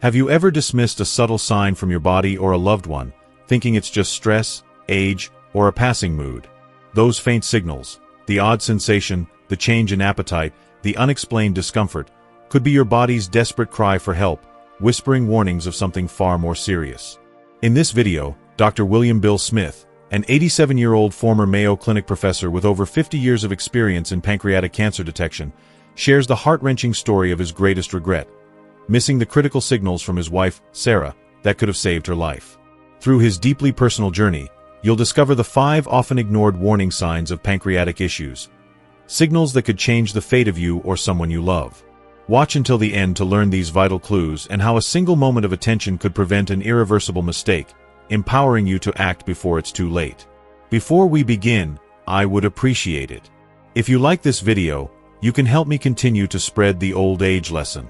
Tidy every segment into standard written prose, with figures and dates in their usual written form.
Have you ever dismissed a subtle sign from your body or a loved one, thinking it's just stress, age, or a passing mood? Those faint signals, the odd sensation, the change in appetite, the unexplained discomfort, could be your body's desperate cry for help, whispering warnings of something far more serious. In this video, Dr. William Bill Smith, an 87-year-old former Mayo Clinic professor with over 50 years of experience in pancreatic cancer detection, shares the heart-wrenching story of his greatest regret: missing the critical signals from his wife, Sarah, that could have saved her life. Through his deeply personal journey, you'll discover the 5 often ignored warning signs of pancreatic issues, signals that could change the fate of you or someone you love. Watch until the end to learn these vital clues and how a single moment of attention could prevent an irreversible mistake, empowering you to act before it's too late. Before we begin, I would appreciate it if you like this video. You can help me continue to spread the old age lesson.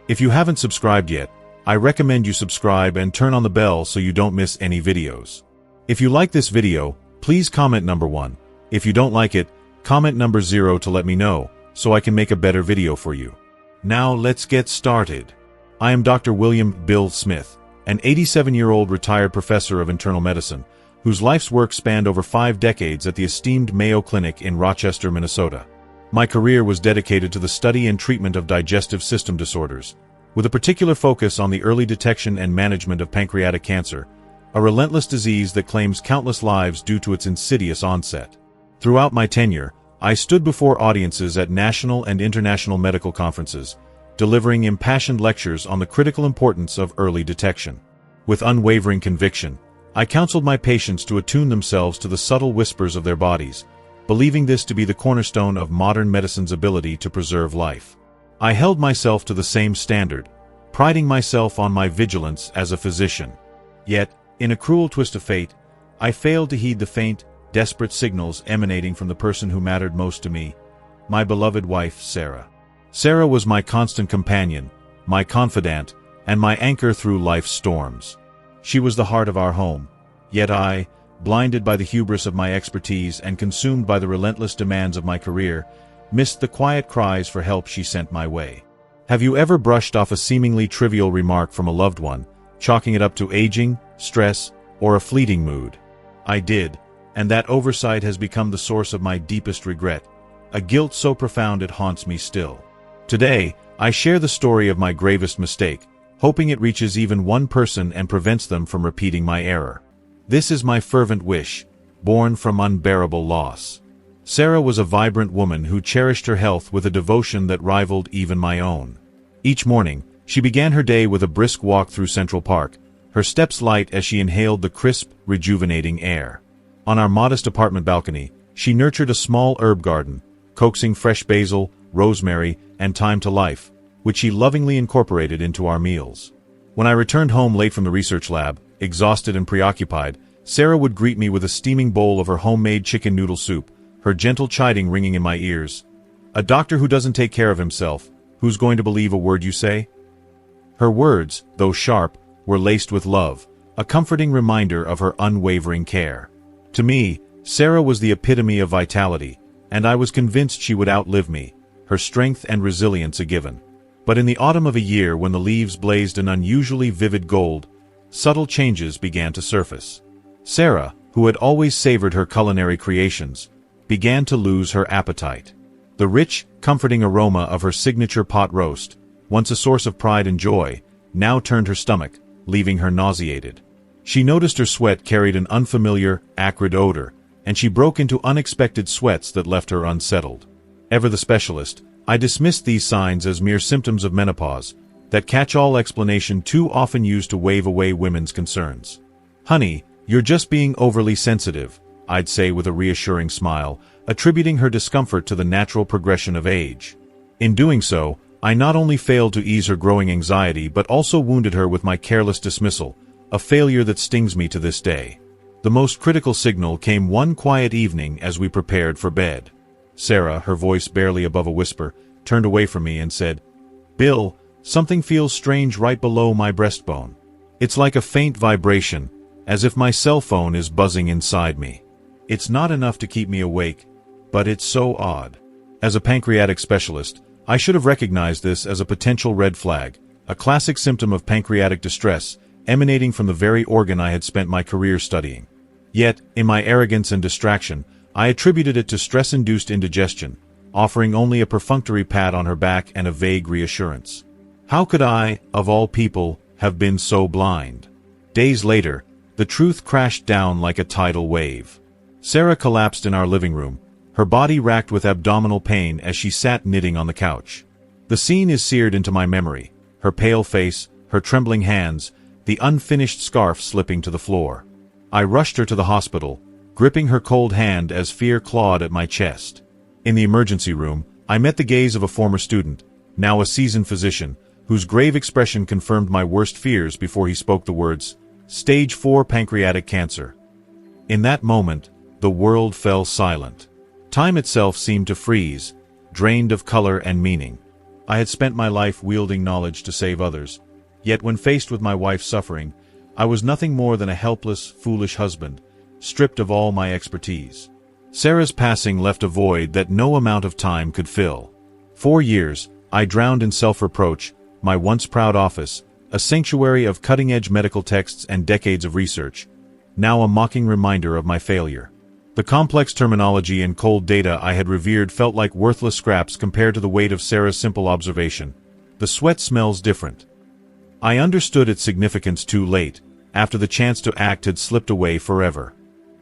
If you haven't subscribed yet, I recommend you subscribe and turn on the bell so you don't miss any videos. If you like this video, please comment number 1. If you don't like it, comment number 0 to let me know, so I can make a better video for you. Now let's get started. I am Dr. William Bill Smith, an 87-year-old retired professor of internal medicine, whose life's work spanned over 5 decades at the esteemed Mayo Clinic in Rochester, Minnesota. My career was dedicated to the study and treatment of digestive system disorders, with a particular focus on the early detection and management of pancreatic cancer, a relentless disease that claims countless lives due to its insidious onset. Throughout my tenure, I stood before audiences at national and international medical conferences, delivering impassioned lectures on the critical importance of early detection. With unwavering conviction, I counseled my patients to attune themselves to the subtle whispers of their bodies, believing this to be the cornerstone of modern medicine's ability to preserve life. I held myself to the same standard, priding myself on my vigilance as a physician. Yet, in a cruel twist of fate, I failed to heed the faint, desperate signals emanating from the person who mattered most to me, my beloved wife, Sarah. Sarah was my constant companion, my confidant, and my anchor through life's storms. She was the heart of our home, yet I, blinded by the hubris of my expertise and consumed by the relentless demands of my career, missed the quiet cries for help she sent my way. Have you ever brushed off a seemingly trivial remark from a loved one, chalking it up to aging, stress, or a fleeting mood? I did, and that oversight has become the source of my deepest regret, a guilt so profound it haunts me still. Today, I share the story of my gravest mistake, hoping it reaches even one person and prevents them from repeating my error. This is my fervent wish, born from unbearable loss. Sarah was a vibrant woman who cherished her health with a devotion that rivaled even my own. Each morning, she began her day with a brisk walk through Central Park, her steps light as she inhaled the crisp, rejuvenating air. On our modest apartment balcony, she nurtured a small herb garden, coaxing fresh basil, rosemary, and thyme to life, which she lovingly incorporated into our meals. When I returned home late from the research lab, exhausted and preoccupied, Sarah would greet me with a steaming bowl of her homemade chicken noodle soup, her gentle chiding ringing in my ears. "A doctor who doesn't take care of himself, who's going to believe a word you say?" Her words, though sharp, were laced with love, a comforting reminder of her unwavering care. To me, Sarah was the epitome of vitality, and I was convinced she would outlive me, her strength and resilience a given. But in the autumn of a year when the leaves blazed an unusually vivid gold, subtle changes began to surface. Sarah, who had always savored her culinary creations, began to lose her appetite. The rich, comforting aroma of her signature pot roast, once a source of pride and joy, now turned her stomach, leaving her nauseated. She noticed her sweat carried an unfamiliar, acrid odor, and she broke into unexpected sweats that left her unsettled. Ever the specialist, I dismissed these signs as mere symptoms of menopause, that catch-all explanation too often used to wave away women's concerns. "Honey, you're just being overly sensitive," I'd say with a reassuring smile, attributing her discomfort to the natural progression of age. In doing so, I not only failed to ease her growing anxiety but also wounded her with my careless dismissal, a failure that stings me to this day. The most critical signal came one quiet evening as we prepared for bed. Sarah, her voice barely above a whisper, turned away from me and said, "Bill, something feels strange right below my breastbone. It's like a faint vibration, as if my cell phone is buzzing inside me. It's not enough to keep me awake, but it's so odd." As a pancreatic specialist, I should have recognized this as a potential red flag, a classic symptom of pancreatic distress, emanating from the very organ I had spent my career studying. Yet, in my arrogance and distraction, I attributed it to stress-induced indigestion, offering only a perfunctory pat on her back and a vague reassurance. How could I, of all people, have been so blind? Days later, the truth crashed down like a tidal wave. Sarah collapsed in our living room, her body racked with abdominal pain as she sat knitting on the couch. The scene is seared into my memory, her pale face, her trembling hands, the unfinished scarf slipping to the floor. I rushed her to the hospital, gripping her cold hand as fear clawed at my chest. In the emergency room, I met the gaze of a former student, now a seasoned physician, whose grave expression confirmed my worst fears before he spoke the words, "Stage 4 pancreatic cancer." In that moment, the world fell silent. Time itself seemed to freeze, drained of color and meaning. I had spent my life wielding knowledge to save others, yet when faced with my wife's suffering, I was nothing more than a helpless, foolish husband, stripped of all my expertise. Sarah's passing left a void that no amount of time could fill. 4 years, I drowned in self-reproach, my once proud office, a sanctuary of cutting-edge medical texts and decades of research, now a mocking reminder of my failure. The complex terminology and cold data I had revered felt like worthless scraps compared to the weight of Sarah's simple observation. The sweat smells different. I understood its significance too late, after the chance to act had slipped away forever.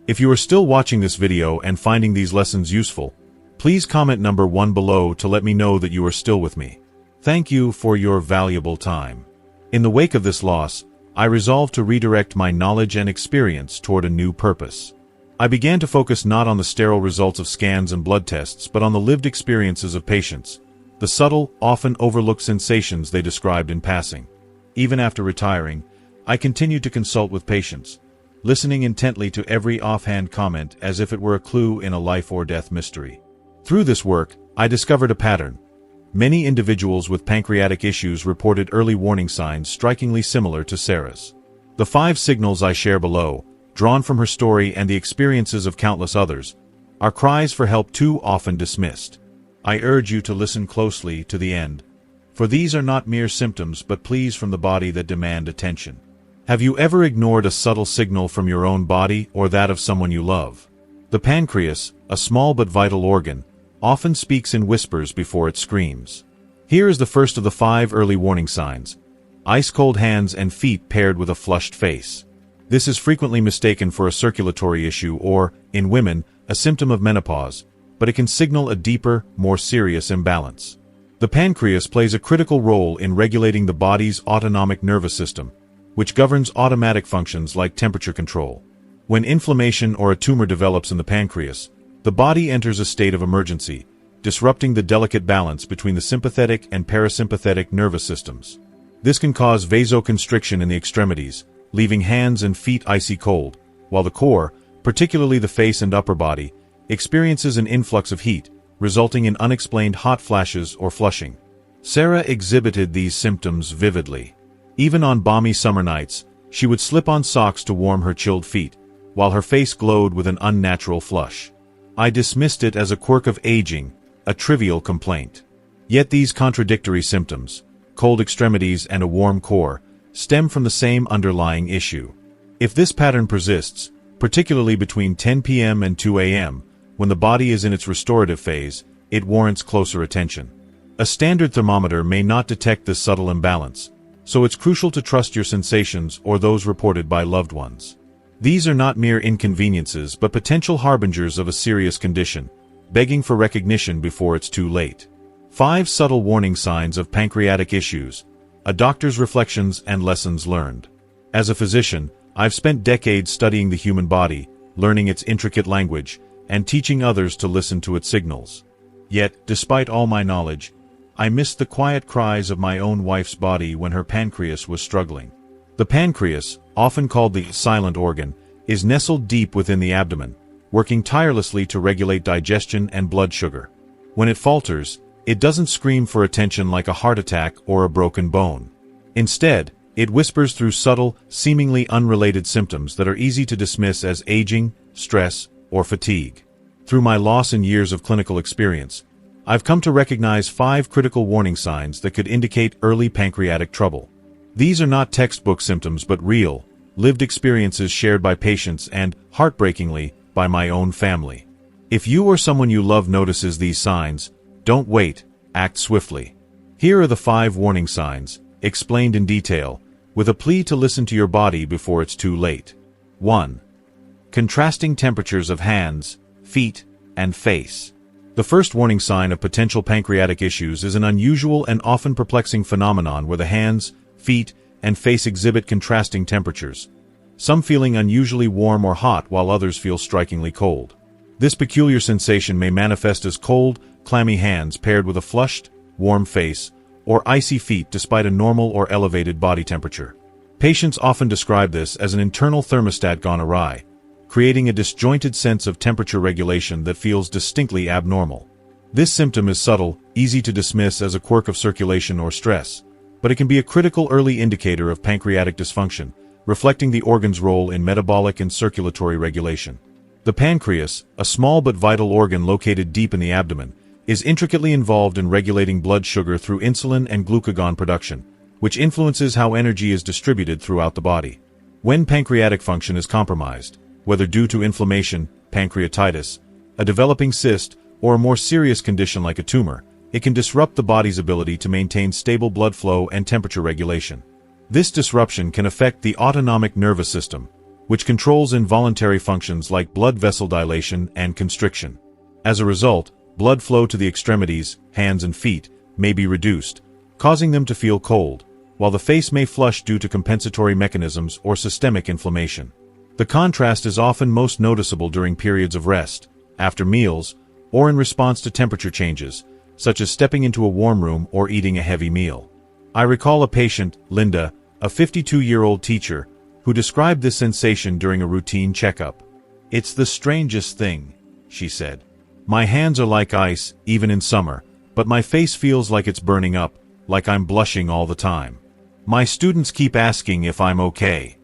If you are still watching this video and finding these lessons useful, please comment number 1 below to let me know that you are still with me. Thank you for your valuable time. In the wake of this loss, I resolved to redirect my knowledge and experience toward a new purpose. I began to focus not on the sterile results of scans and blood tests but on the lived experiences of patients, the subtle, often overlooked sensations they described in passing. Even after retiring, I continued to consult with patients, listening intently to every offhand comment as if it were a clue in a life-or-death mystery. Through this work, I discovered a pattern. Many individuals with pancreatic issues reported early warning signs strikingly similar to Sarah's. The 5 signals I share below, drawn from her story and the experiences of countless others, are cries for help too often dismissed. I urge you to listen closely to the end, for these are not mere symptoms but pleas from the body that demand attention. Have you ever ignored a subtle signal from your own body or that of someone you love? The pancreas, a small but vital organ, often speaks in whispers before it screams. Here is the first of the 5 early warning signs: ice-cold hands and feet paired with a flushed face. This is frequently mistaken for a circulatory issue or, in women, a symptom of menopause, but it can signal a deeper, more serious imbalance. The pancreas plays a critical role in regulating the body's autonomic nervous system, which governs automatic functions like temperature control. When inflammation or a tumor develops in the pancreas, the body enters a state of emergency, disrupting the delicate balance between the sympathetic and parasympathetic nervous systems. This can cause vasoconstriction in the extremities, leaving hands and feet icy cold, while the core, particularly the face and upper body, experiences an influx of heat, resulting in unexplained hot flashes or flushing. Sarah exhibited these symptoms vividly. Even on balmy summer nights, she would slip on socks to warm her chilled feet, while her face glowed with an unnatural flush. I dismissed it as a quirk of aging, a trivial complaint. Yet these contradictory symptoms, cold extremities and a warm core, stem from the same underlying issue. If this pattern persists, particularly between 10 p.m. and 2 a.m., when the body is in its restorative phase, it warrants closer attention. A standard thermometer may not detect this subtle imbalance, so it's crucial to trust your sensations or those reported by loved ones. These are not mere inconveniences but potential harbingers of a serious condition, begging for recognition before it's too late. 5 subtle warning signs of pancreatic issues, a doctor's reflections and lessons learned. As a physician, I've spent decades studying the human body, learning its intricate language, and teaching others to listen to its signals. Yet, despite all my knowledge, I missed the quiet cries of my own wife's body when her pancreas was struggling. The pancreas, often called the silent organ, is nestled deep within the abdomen, working tirelessly to regulate digestion and blood sugar. When it falters, it doesn't scream for attention like a heart attack or a broken bone. Instead, it whispers through subtle, seemingly unrelated symptoms that are easy to dismiss as aging, stress, or fatigue. Through my loss and years of clinical experience, I've come to recognize 5 critical warning signs that could indicate early pancreatic trouble. These are not textbook symptoms but real, lived experiences shared by patients and, heartbreakingly, by my own family. If you or someone you love notices these signs, don't wait, act swiftly. Here are the 5 warning signs, explained in detail, with a plea to listen to your body before it's too late. 1. Contrasting temperatures of hands, feet, and face. The first warning sign of potential pancreatic issues is an unusual and often perplexing phenomenon where the hands, feet, and face exhibit contrasting temperatures, some feeling unusually warm or hot while others feel strikingly cold. This peculiar sensation may manifest as cold, clammy hands paired with a flushed, warm face, or icy feet despite a normal or elevated body temperature. Patients often describe this as an internal thermostat gone awry, creating a disjointed sense of temperature regulation that feels distinctly abnormal. This symptom is subtle, easy to dismiss as a quirk of circulation or stress, but it can be a critical early indicator of pancreatic dysfunction, reflecting the organ's role in metabolic and circulatory regulation. The pancreas, a small but vital organ located deep in the abdomen, is intricately involved in regulating blood sugar through insulin and glucagon production, which influences how energy is distributed throughout the body. When pancreatic function is compromised, whether due to inflammation, pancreatitis, a developing cyst, or a more serious condition like a tumor, it can disrupt the body's ability to maintain stable blood flow and temperature regulation. This disruption can affect the autonomic nervous system, which controls involuntary functions like blood vessel dilation and constriction. As a result, blood flow to the extremities, hands and feet, may be reduced, causing them to feel cold, while the face may flush due to compensatory mechanisms or systemic inflammation. The contrast is often most noticeable during periods of rest, after meals, or in response to temperature changes, such as stepping into a warm room or eating a heavy meal. I recall a patient, Linda, a 52-year-old teacher, who described this sensation during a routine checkup. "It's the strangest thing," she said. "My hands are like ice, even in summer, but my face feels like it's burning up, like I'm blushing all the time. My students keep asking if I'm okay."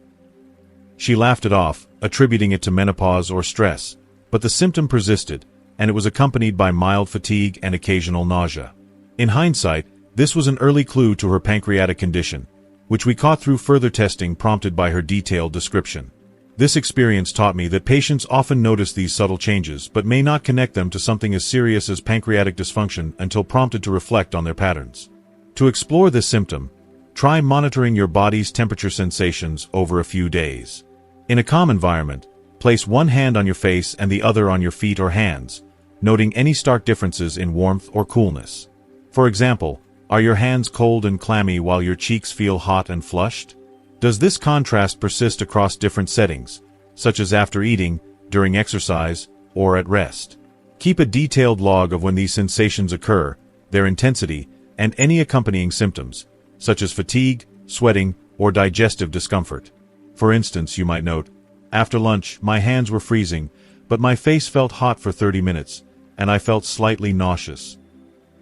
She laughed it off, attributing it to menopause or stress, but the symptom persisted, and it was accompanied by mild fatigue and occasional nausea. In hindsight, this was an early clue to her pancreatic condition, which we caught through further testing prompted by her detailed description. This experience taught me that patients often notice these subtle changes but may not connect them to something as serious as pancreatic dysfunction until prompted to reflect on their patterns. To explore this symptom, try monitoring your body's temperature sensations over a few days. In a calm environment, place one hand on your face and the other on your feet or hands, noting any stark differences in warmth or coolness. For example, are your hands cold and clammy while your cheeks feel hot and flushed? Does this contrast persist across different settings, such as after eating, during exercise, or at rest? Keep a detailed log of when these sensations occur, their intensity, and any accompanying symptoms, such as fatigue, sweating, or digestive discomfort. For instance, you might note, "After lunch, my hands were freezing, but my face felt hot for 30 minutes, and I felt slightly nauseous."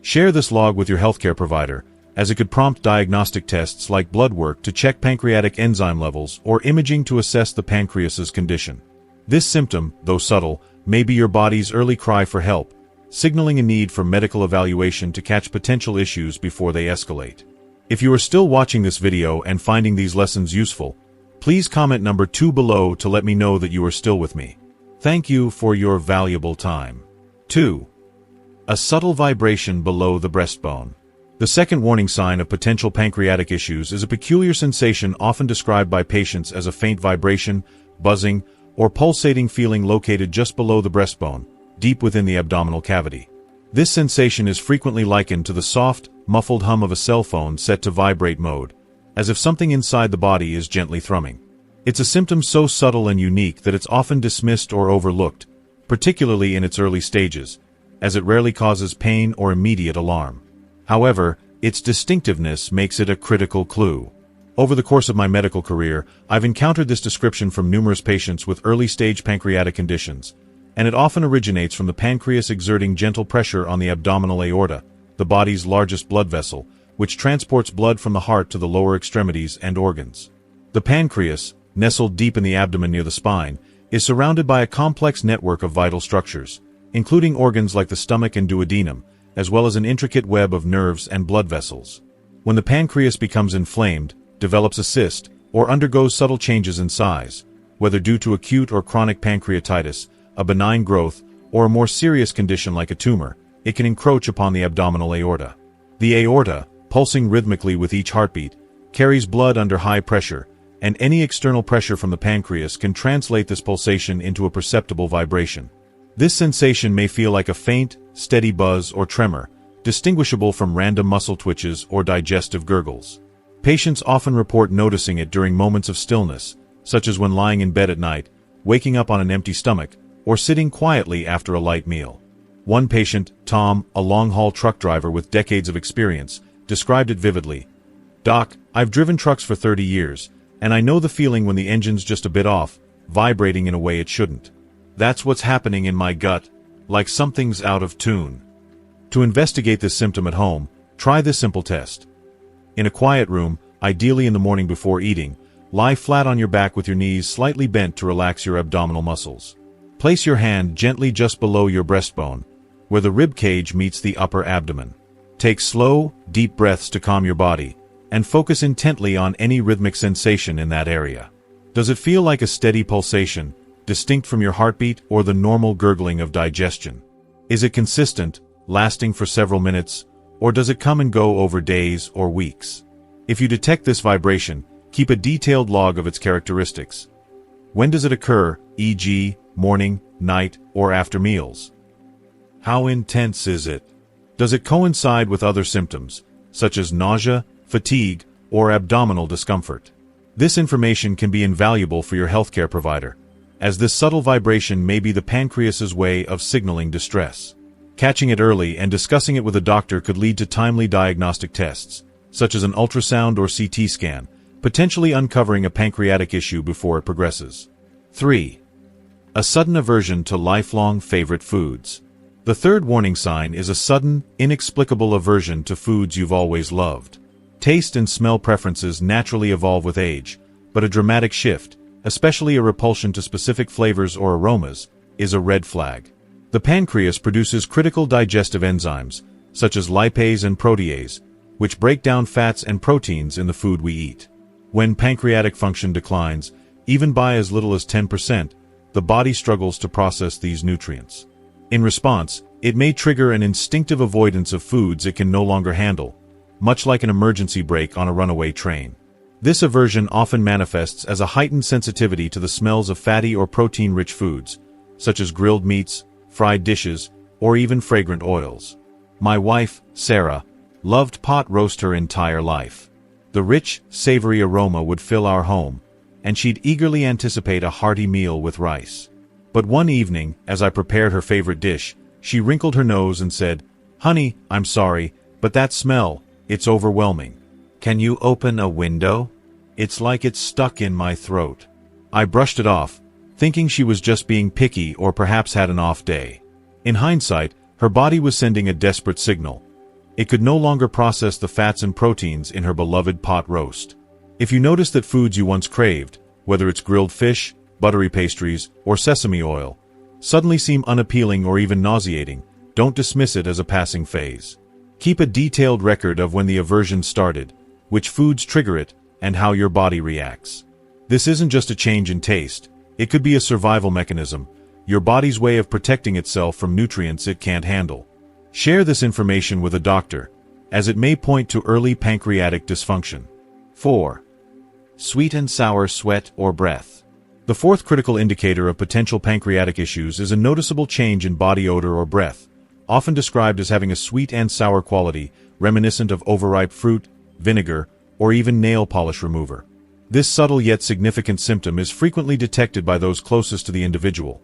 Share this log with your healthcare provider, as it could prompt diagnostic tests like blood work to check pancreatic enzyme levels or imaging to assess the pancreas's condition. This symptom, though subtle, may be your body's early cry for help, signaling a need for medical evaluation to catch potential issues before they escalate. If you are still watching this video and finding these lessons useful, please comment number 2 below to let me know that you are still with me. Thank you for your valuable time. 2. A subtle vibration below the breastbone. The second warning sign of potential pancreatic issues is a peculiar sensation often described by patients as a faint vibration, buzzing, or pulsating feeling located just below the breastbone, deep within the abdominal cavity. This sensation is frequently likened to the soft, muffled hum of a cell phone set to vibrate mode, as if something inside the body is gently thrumming. It's a symptom so subtle and unique that it's often dismissed or overlooked, particularly in its early stages, as it rarely causes pain or immediate alarm. However, its distinctiveness makes it a critical clue. Over the course of my medical career, I've encountered this description from numerous patients with early-stage pancreatic conditions, and it often originates from the pancreas exerting gentle pressure on the abdominal aorta, the body's largest blood vessel, which transports blood from the heart to the lower extremities and organs. The pancreas, nestled deep in the abdomen near the spine, is surrounded by a complex network of vital structures, including organs like the stomach and duodenum, as well as an intricate web of nerves and blood vessels. When the pancreas becomes inflamed, develops a cyst, or undergoes subtle changes in size, whether due to acute or chronic pancreatitis, a benign growth, or a more serious condition like a tumor, it can encroach upon the abdominal aorta. The aorta, pulsing rhythmically with each heartbeat, carries blood under high pressure, and any external pressure from the pancreas can translate this pulsation into a perceptible vibration. This sensation may feel like a faint, steady buzz or tremor, distinguishable from random muscle twitches or digestive gurgles. Patients often report noticing it during moments of stillness, such as when lying in bed at night, waking up on an empty stomach, or sitting quietly after a light meal. One patient, Tom, a long-haul truck driver with decades of experience, described it vividly. "Doc, I've driven trucks for 30 years, and I know the feeling when the engine's just a bit off, vibrating in a way it shouldn't. That's what's happening in my gut, like something's out of tune." To investigate this symptom at home, try this simple test. In a quiet room, ideally in the morning before eating, lie flat on your back with your knees slightly bent to relax your abdominal muscles. Place your hand gently just below your breastbone, where the rib cage meets the upper abdomen. Take slow, deep breaths to calm your body, and focus intently on any rhythmic sensation in that area. Does it feel like a steady pulsation, distinct from your heartbeat or the normal gurgling of digestion? Is it consistent, lasting for several minutes, or does it come and go over days or weeks? If you detect this vibration, keep a detailed log of its characteristics. When does it occur, e.g., morning, night, or after meals? How intense is it? Does it coincide with other symptoms, such as nausea, fatigue, or abdominal discomfort? This information can be invaluable for your healthcare provider, as this subtle vibration may be the pancreas's way of signaling distress. Catching it early and discussing it with a doctor could lead to timely diagnostic tests, such as an ultrasound or CT scan, potentially uncovering a pancreatic issue before it progresses. 3. A sudden aversion to lifelong favorite foods. The third warning sign is a sudden, inexplicable aversion to foods you've always loved. Taste and smell preferences naturally evolve with age, but a dramatic shift, especially a repulsion to specific flavors or aromas, is a red flag. The pancreas produces critical digestive enzymes, such as lipase and protease, which break down fats and proteins in the food we eat. When pancreatic function declines, even by as little as 10%, the body struggles to process these nutrients. In response, it may trigger an instinctive avoidance of foods it can no longer handle, much like an emergency brake on a runaway train. This aversion often manifests as a heightened sensitivity to the smells of fatty or protein-rich foods, such as grilled meats, fried dishes, or even fragrant oils. My wife, Sarah, loved pot roast her entire life. The rich, savory aroma would fill our home, and she'd eagerly anticipate a hearty meal with rice. But one evening, as I prepared her favorite dish, she wrinkled her nose and said, "Honey, I'm sorry, but that smell, it's overwhelming. Can you open a window? It's like it's stuck in my throat." I brushed it off, thinking she was just being picky or perhaps had an off day. In hindsight, her body was sending a desperate signal. It could no longer process the fats and proteins in her beloved pot roast. If you notice that foods you once craved, whether it's grilled fish, buttery pastries, or sesame oil, suddenly seem unappealing or even nauseating, don't dismiss it as a passing phase. Keep a detailed record of when the aversion started, which foods trigger it, and how your body reacts. This isn't just a change in taste. It could be a survival mechanism, your body's way of protecting itself from nutrients it can't handle. Share this information with a doctor, as it may point to early pancreatic dysfunction. 4. Sweet and sour sweat or breath. The fourth critical indicator of potential pancreatic issues is a noticeable change in body odor or breath, often described as having a sweet and sour quality, reminiscent of overripe fruit, vinegar, or even nail polish remover. This subtle yet significant symptom is frequently detected by those closest to the individual,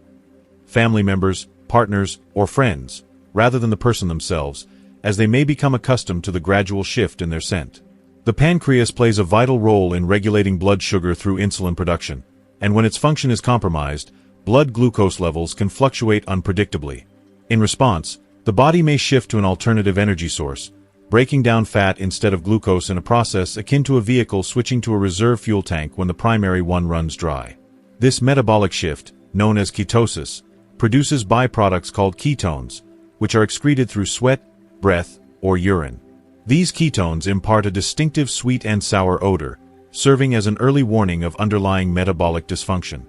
family members, partners, or friends, rather than the person themselves, as they may become accustomed to the gradual shift in their scent. The pancreas plays a vital role in regulating blood sugar through insulin production, and when its function is compromised, blood glucose levels can fluctuate unpredictably. In response, the body may shift to an alternative energy source, breaking down fat instead of glucose in a process akin to a vehicle switching to a reserve fuel tank when the primary one runs dry. This metabolic shift, known as ketosis, produces byproducts called ketones, which are excreted through sweat, breath, or urine. These ketones impart a distinctive sweet and sour odor, serving as an early warning of underlying metabolic dysfunction.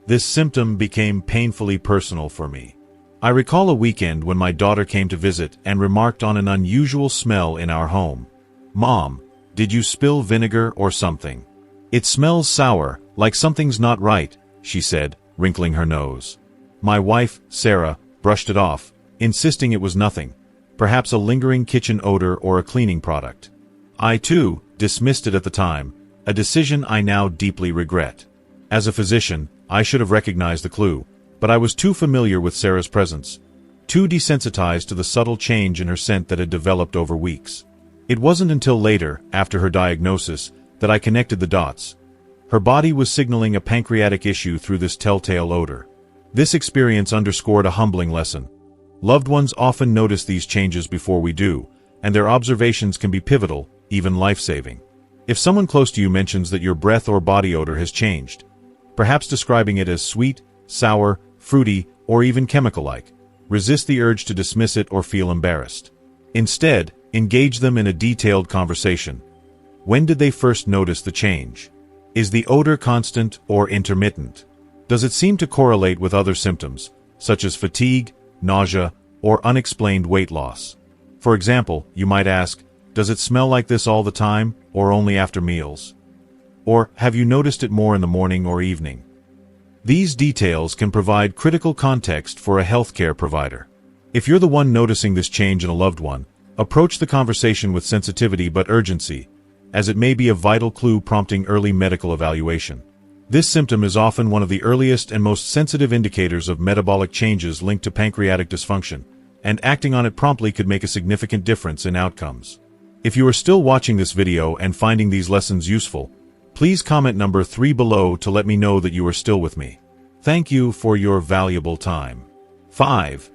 This symptom became painfully personal for me. I recall a weekend when my daughter came to visit and remarked on an unusual smell in our home. "Mom, did you spill vinegar or something? It smells sour, like something's not right," she said, wrinkling her nose. My wife, Sarah, brushed it off, insisting it was nothing, perhaps a lingering kitchen odor or a cleaning product. I, too, dismissed it at the time, a decision I now deeply regret. As a physician, I should have recognized the clue, but I was too familiar with Sarah's presence, too desensitized to the subtle change in her scent that had developed over weeks. It wasn't until later, after her diagnosis, that I connected the dots. Her body was signaling a pancreatic issue through this telltale odor. This experience underscored a humbling lesson. Loved ones often notice these changes before we do, and their observations can be pivotal, even life-saving. If someone close to you mentions that your breath or body odor has changed, perhaps describing it as sweet, sour, fruity, or even chemical-like, resist the urge to dismiss it or feel embarrassed. Instead, engage them in a detailed conversation. When did they first notice the change? Is the odor constant or intermittent? Does it seem to correlate with other symptoms, such as fatigue, nausea, or unexplained weight loss? For example, you might ask, does it smell like this all the time, or only after meals? Or, have you noticed it more in the morning or evening? These details can provide critical context for a healthcare provider. If you're the one noticing this change in a loved one, approach the conversation with sensitivity but urgency, as it may be a vital clue prompting early medical evaluation. This symptom is often one of the earliest and most sensitive indicators of metabolic changes linked to pancreatic dysfunction, and acting on it promptly could make a significant difference in outcomes. If you are still watching this video and finding these lessons useful, please comment number 3 below to let me know that you are still with me. Thank you for your valuable time. 5.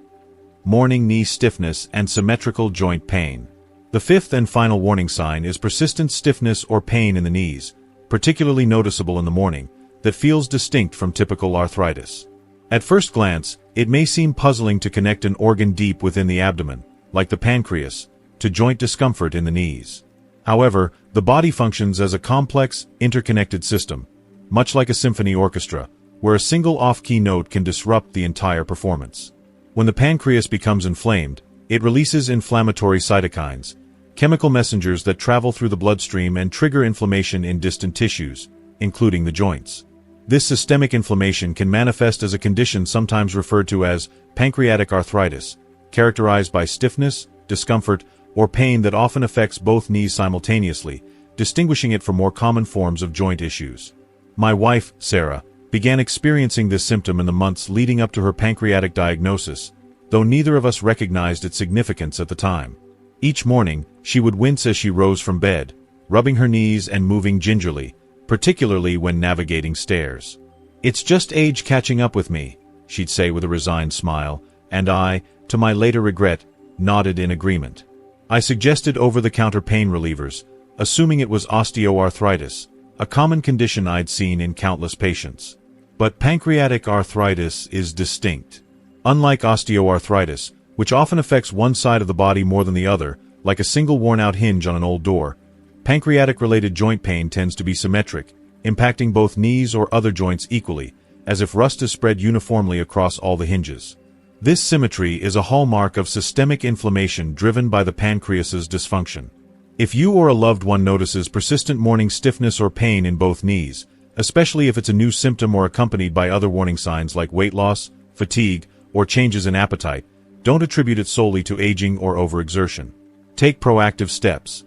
Morning knee stiffness and symmetrical joint pain. The fifth and final warning sign is persistent stiffness or pain in the knees, particularly noticeable in the morning, that feels distinct from typical arthritis. At first glance, it may seem puzzling to connect an organ deep within the abdomen, like the pancreas, to joint discomfort in the knees. However, the body functions as a complex, interconnected system, much like a symphony orchestra, where a single off-key note can disrupt the entire performance. When the pancreas becomes inflamed, it releases inflammatory cytokines, chemical messengers that travel through the bloodstream and trigger inflammation in distant tissues, including the joints. This systemic inflammation can manifest as a condition sometimes referred to as pancreatic arthritis, characterized by stiffness, discomfort, or pain that often affects both knees simultaneously, distinguishing it from more common forms of joint issues. My wife, Sarah, began experiencing this symptom in the months leading up to her pancreatic diagnosis, though neither of us recognized its significance at the time. Each morning, she would wince as she rose from bed, rubbing her knees and moving gingerly, particularly when navigating stairs. "It's just age catching up with me," she'd say with a resigned smile, and I, to my later regret, nodded in agreement. I suggested over-the-counter pain relievers, assuming it was osteoarthritis, a common condition I'd seen in countless patients. But pancreatic arthritis is distinct. Unlike osteoarthritis, which often affects one side of the body more than the other, like a single worn-out hinge on an old door, pancreatic-related joint pain tends to be symmetric, impacting both knees or other joints equally, as if rust is spread uniformly across all the hinges. This symmetry is a hallmark of systemic inflammation driven by the pancreas's dysfunction. If you or a loved one notices persistent morning stiffness or pain in both knees, especially if it's a new symptom or accompanied by other warning signs like weight loss, fatigue, or changes in appetite, don't attribute it solely to aging or overexertion. Take proactive steps.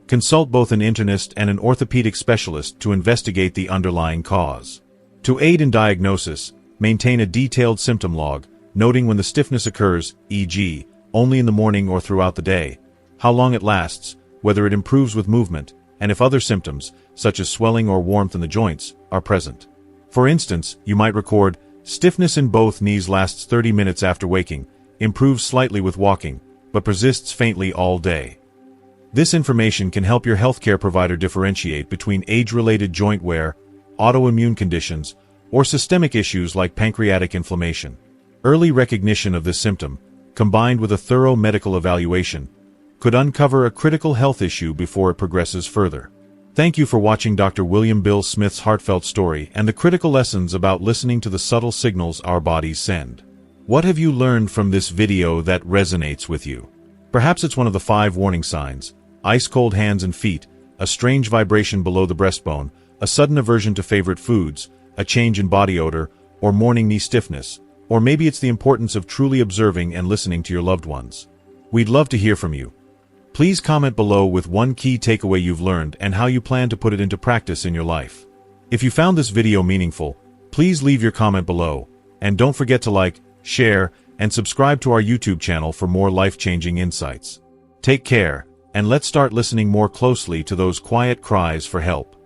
Consult both an internist and an orthopedic specialist to investigate the underlying cause. To aid in diagnosis, maintain a detailed symptom log, noting when the stiffness occurs, e.g., only in the morning or throughout the day, how long it lasts, whether it improves with movement, and if other symptoms, such as swelling or warmth in the joints, are present. For instance, you might record, stiffness in both knees lasts 30 minutes after waking, improves slightly with walking, but persists faintly all day. This information can help your healthcare provider differentiate between age-related joint wear, autoimmune conditions, or systemic issues like pancreatic inflammation. Early recognition of this symptom, combined with a thorough medical evaluation, could uncover a critical health issue before it progresses further. Thank you for watching Dr. William Bill Smith's heartfelt story and the critical lessons about listening to the subtle signals our bodies send. What have you learned from this video that resonates with you? Perhaps it's one of the 5 warning signs: ice-cold hands and feet, a strange vibration below the breastbone, a sudden aversion to favorite foods, a change in body odor, or morning knee stiffness. Or maybe it's the importance of truly observing and listening to your loved ones. We'd love to hear from you. Please comment below with one key takeaway you've learned and how you plan to put it into practice in your life. If you found this video meaningful, please leave your comment below, and don't forget to like, share, and subscribe to our YouTube channel for more life-changing insights. Take care, and let's start listening more closely to those quiet cries for help.